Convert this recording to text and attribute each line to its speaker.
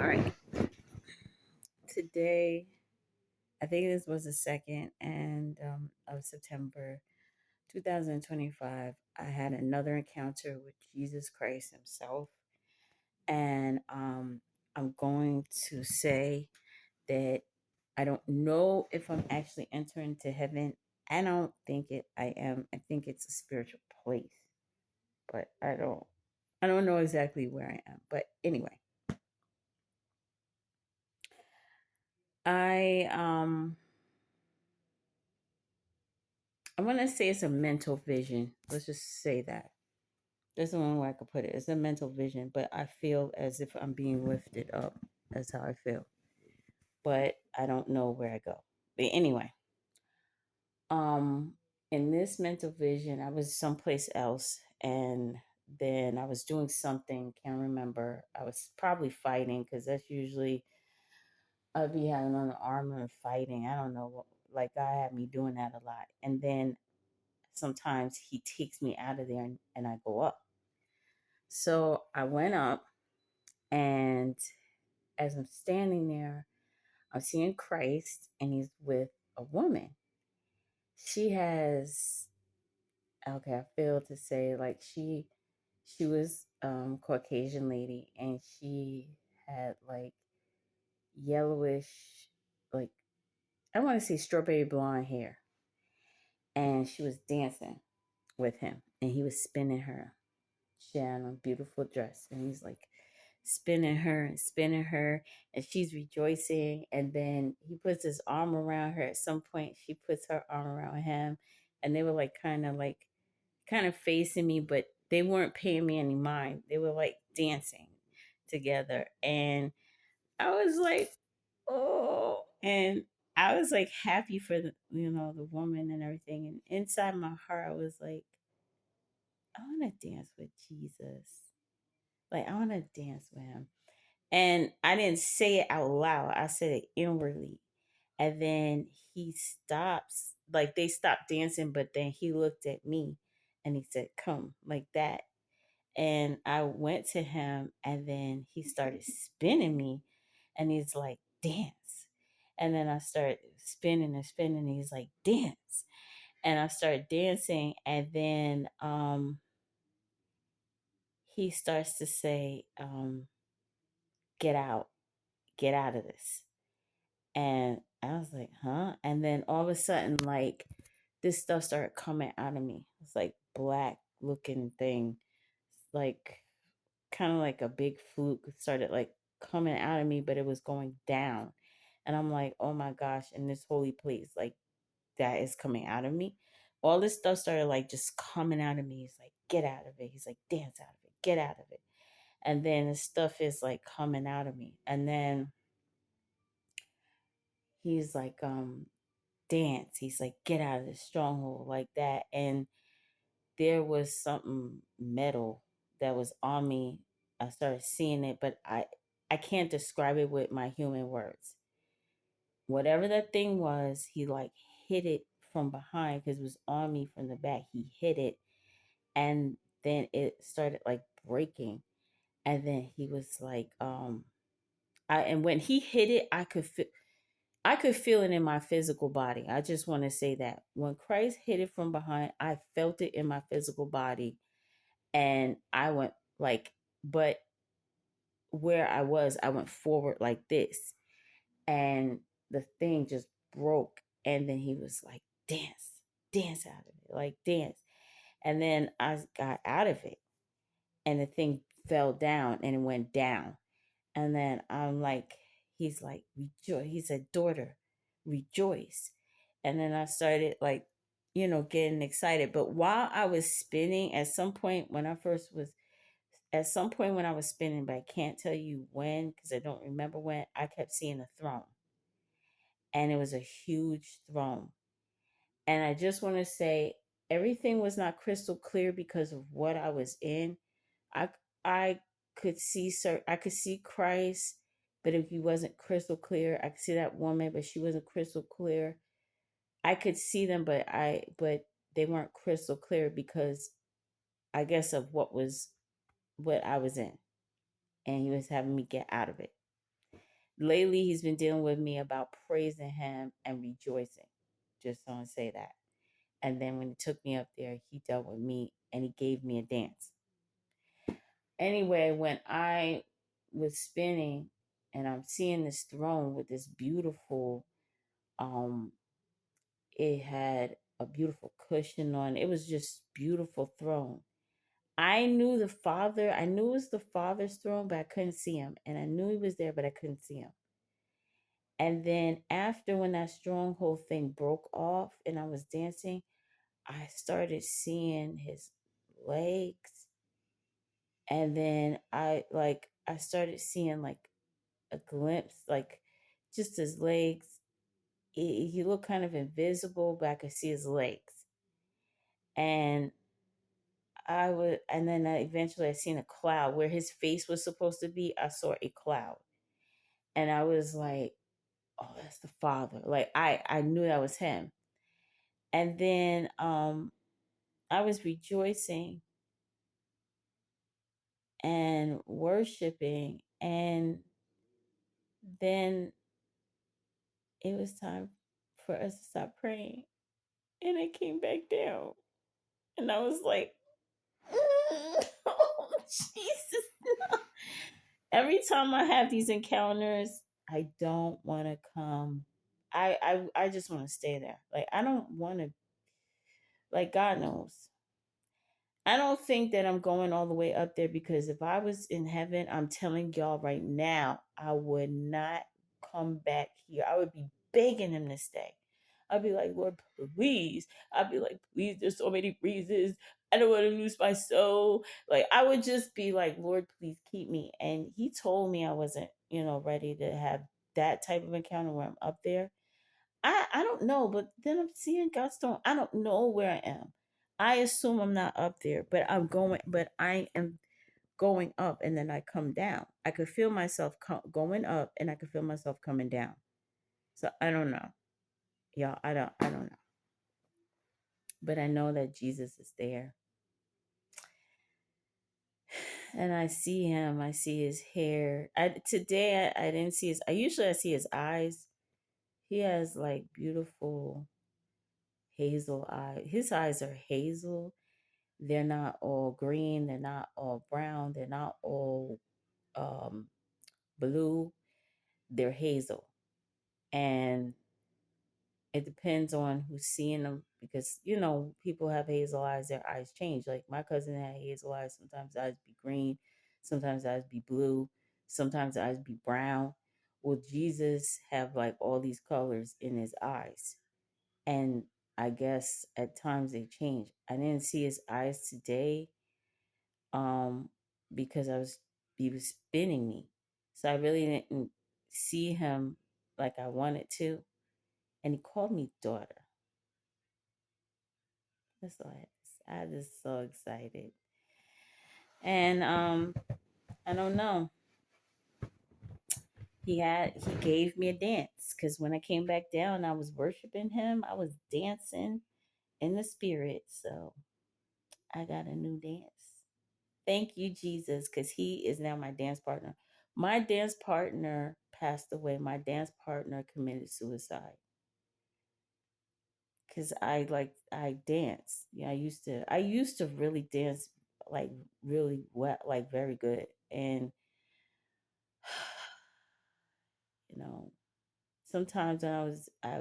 Speaker 1: right. Today, I think this was the second and of September 2025. I had another encounter with Jesus Christ Himself, and I'm going to say that I don't know if I'm actually entering to heaven. I don't think it. I am. I think it's a spiritual place, but I don't. I don't know exactly where I am. But anyway, I um I want to say it's a mental vision. Let's just say that. That's the only way I could put it. It's a mental vision, but I feel as if I'm being lifted up. That's how I feel. But I don't know where I go. But anyway, um, in this mental vision, I was someplace else, and then I was doing something. Can't remember. I was probably fighting because that's usually I'd be having on the armor and fighting. I don't know. Like God had me doing that a lot, and then sometimes he takes me out of there and I go up. So I went up, and as I'm standing there, I'm seeing Christ, and he's with a woman. She has, okay, I failed to say, like, she was Caucasian lady, and she had like yellowish, like, I want to say strawberry blonde hair, and she was dancing with him, and he was spinning her. She had on a beautiful dress, and he's like spinning her, and she's rejoicing. And then he puts his arm around her. At some point, she puts her arm around him, and they were like kind of facing me, but they weren't paying me any mind. They were like dancing together, and I was like, oh, and I was like happy for the woman and everything. And inside my heart, I was like, I want to dance with Jesus. Like, I want to dance with him. And I didn't say it out loud. I said it inwardly. And then he stops, like they stopped dancing, but then he looked at me and he said, "Come," like that. And I went to him, and then he started spinning me, and he's like, "Dance." And then I started spinning and spinning, and he's like, "Dance." And I started dancing, and then he starts to say, "Get out, get out of this." And I was like, huh? And then all of a sudden, like, this stuff started coming out of me. It's like black looking thing, like kind of like a big fluke started like coming out of me, but it was going down. And I'm like, oh my gosh, in this holy place, like that is coming out of me. All this stuff started like just coming out of me. He's like, get out of it. He's like, dance out of it, get out of it. And then the stuff is like coming out of me. And then he's like, dance. He's like, get out of this stronghold, like that. And there was something metal that was on me. I started seeing it, but I can't describe it with my human words. Whatever that thing was, he like hit it from behind because it was on me from the back. He hit it, and then it started like breaking. And then he was like, and when he hit it, I could feel it in my physical body. I just want to say that when Christ hit it from behind, I felt it in my physical body, and I went like, but where I went forward like this, and the thing just broke. And then he was like, dance, dance out of it, like dance. And then I got out of it, and the thing fell down and it went down. And then I'm like, he's like, rejoice. He said, daughter, rejoice. And then I started like, getting excited. But while I was spinning, at some point when I was spinning, but I can't tell you when because I don't remember when, I kept seeing a throne. And it was a huge throne. And I just want to say everything was not crystal clear because of what I was in. I I I could see Christ, but if he wasn't crystal clear, I could see that woman, but she wasn't crystal clear. I could see them, but they weren't crystal clear because I guess of what I was in, and he was having me get out of it. lately he's been dealing with me about praising him and rejoicing. Just want to say that. And then when he took me up there, he dealt with me and he gave me a dance. Anyway, when I was spinning and I'm seeing this throne with this beautiful, um, it had a beautiful cushion on. It was just beautiful throne. I knew the Father. I knew it was the Father's throne, but I couldn't see him. And I knew he was there, but I couldn't see him. And then after when that stronghold thing broke off and I was dancing, I started seeing his legs. And then I started seeing like a glimpse, like just his legs. He looked kind of invisible, but I could see his legs. And and then eventually I seen a cloud where his face was supposed to be. I saw a cloud. And I was like, oh, that's the Father. Like I knew that was him. And then I was rejoicing and worshiping, and then it was time for us to stop praying. And I came back down. And I was like, oh, Jesus. No. Every time I have these encounters, I don't want to come. I just want to stay there. Like I don't want to, like God knows. I don't think that I'm going all the way up there, because if I was in heaven, I'm telling y'all right now, I would not come back here. I would be begging him to stay. I'd be like, Lord, please. I'd be like, please, there's so many reasons. I don't want to lose my soul. Like, I would just be like, Lord, please keep me. And he told me I wasn't, ready to have that type of encounter where I'm up there. I don't know, but then I'm seeing God's stone. I don't know where I am. I assume I'm not up there, but I am going up and then I come down. I could feel myself going up and I could feel myself coming down. So I don't know. Y'all, I don't know. But I know that Jesus is there. And I see him. I see his hair. Today I didn't see his. I see his eyes. He has like beautiful hazel eyes. His eyes are hazel. They're not all green. They're not all brown. They're not all um, blue. They're hazel. And it depends on who's seeing them, because, people have hazel eyes. Their eyes change. Like my cousin had hazel eyes. Sometimes eyes be green. Sometimes eyes be blue. Sometimes eyes be brown. Well, Jesus have like all these colors in his eyes. And I guess at times they change. I didn't see his eyes today, um, because he was spinning me. So I really didn't see him like I wanted to. And he called me daughter. That's all I was just so excited. And I don't know. He gave me a dance, because when I came back down, I was worshiping him. I was dancing in the spirit. So I got a new dance. Thank you, Jesus, because he is now my dance partner. My dance partner passed away. My dance partner committed suicide. Because I dance. Yeah, I used to really dance, like really well, like very good. And you know, sometimes when I